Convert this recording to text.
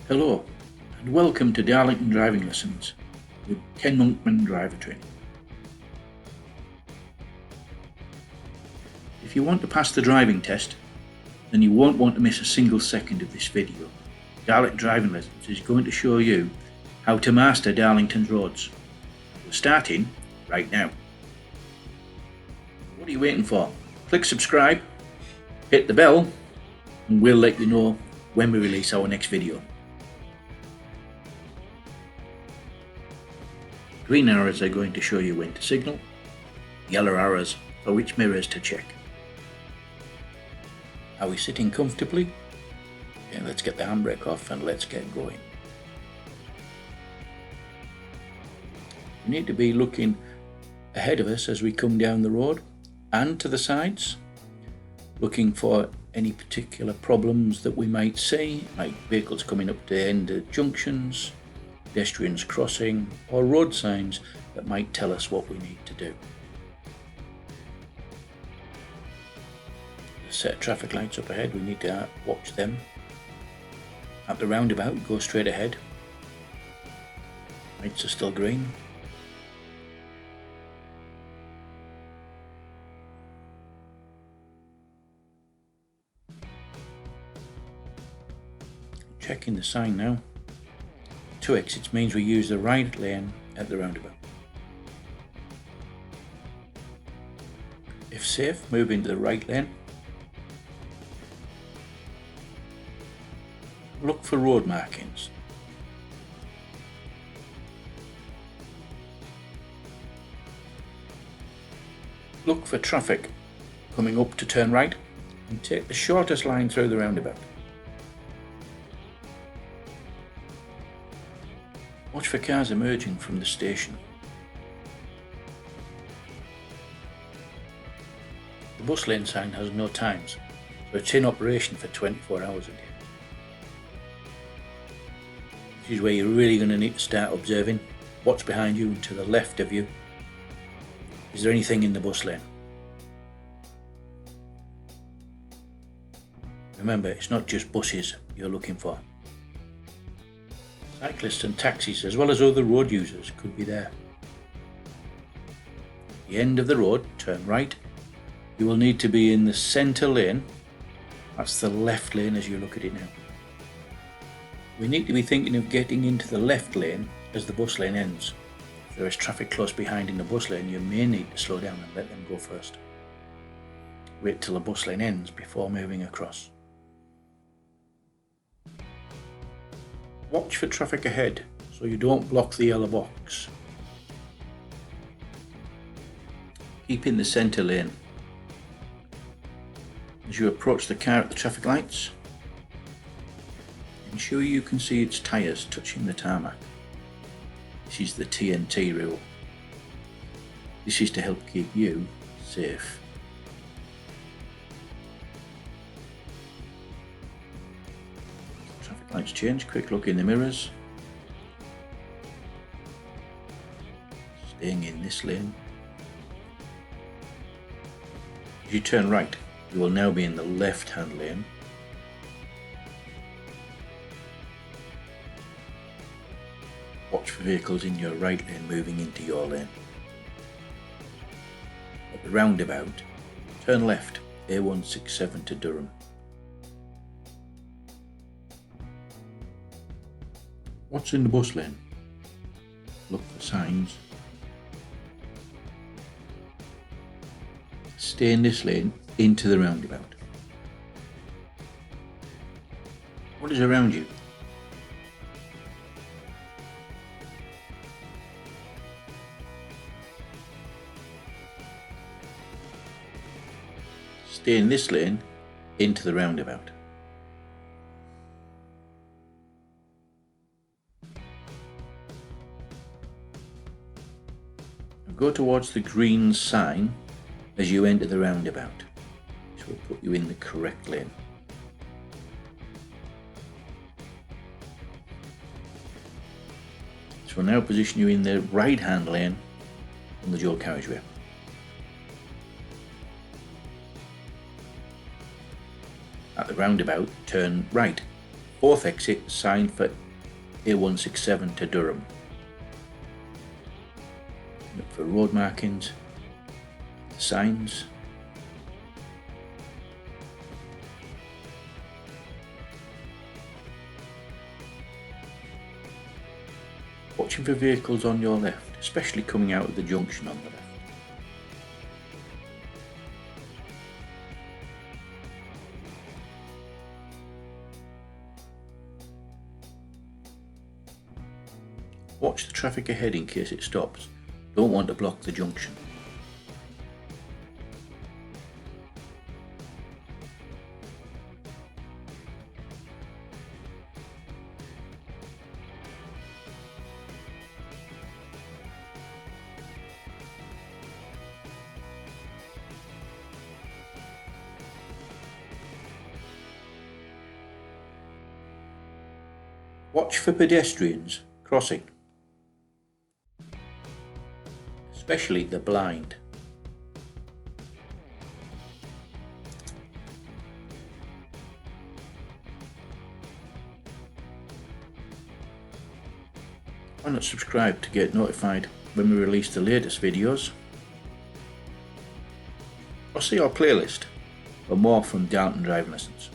Hello and welcome to Darlington Driving Lessons with Ken Monkman driver training. If you want to pass the driving test, then you won't want to miss a single second of this video. Darlington Driving Lessons is going to show you how to master Darlington's roads. We're starting right now. What are you waiting for? Click subscribe, hit the bell, and we'll let you know when we release our next video. Green arrows are going to show you when to signal, yellow arrows for which mirrors to check. Are we sitting comfortably? Okay, let's get the handbrake off and let's get going. We need to be looking ahead of us as we come down the road and to the sides, looking for any particular problems that we might see, like vehicles coming up to the end of junctions, pedestrians crossing, or road signs that might tell us what we need to do. A set of traffic lights up ahead, we need to watch them. At the roundabout, go straight ahead. Lights are still green. Checking the sign now. Two exits means we use the right lane at the roundabout. If safe, move into the right lane. Look for road markings. Look for traffic coming up to turn right and take the shortest line through the roundabout. Watch for cars emerging from the station. The bus lane sign has no times, so it's in operation for 24 hours a day. This is where you're really going to need to start observing what's behind you and to the left of you. Is there anything in the bus lane? Remember, it's not just buses you're looking for. Cyclists and taxis, as well as other road users, could be there. At the end of the road, turn right. You will need to be in the centre lane. That's the left lane as you look at it now. We need to be thinking of getting into the left lane as the bus lane ends. If there is traffic close behind in the bus lane, you may need to slow down and let them go first. Wait till the bus lane ends before moving across. Watch for traffic ahead so you don't block the yellow box. Keep in the centre lane. As you approach the car at the traffic lights, ensure you can see its tyres touching the tarmac. This is the TNT rule. This is to help keep you safe. Lights change, quick look in the mirrors. Staying in this lane. As you turn right, you will now be in the left-hand lane. Watch for vehicles in your right lane moving into your lane. At the roundabout, turn left, A167 to Durham. What's in the bus lane? Look for signs. Stay in this lane into the roundabout. What is around you? Stay in this lane into the roundabout. Go towards the green sign as you enter the roundabout. This will put you in the correct lane. This will now position you in the right-hand lane on the dual carriageway. At the roundabout, turn right, Fourth exit, sign for A167 to Durham. Look for road markings, signs. Watching for vehicles on your left, especially coming out of the junction on the left. Watch the traffic ahead in case it stops. Don't want to block the junction. Watch for pedestrians crossing, especially the blind. Why not subscribe to get notified when we release the latest videos? Or see our playlist for more from Darlington Driving Lessons.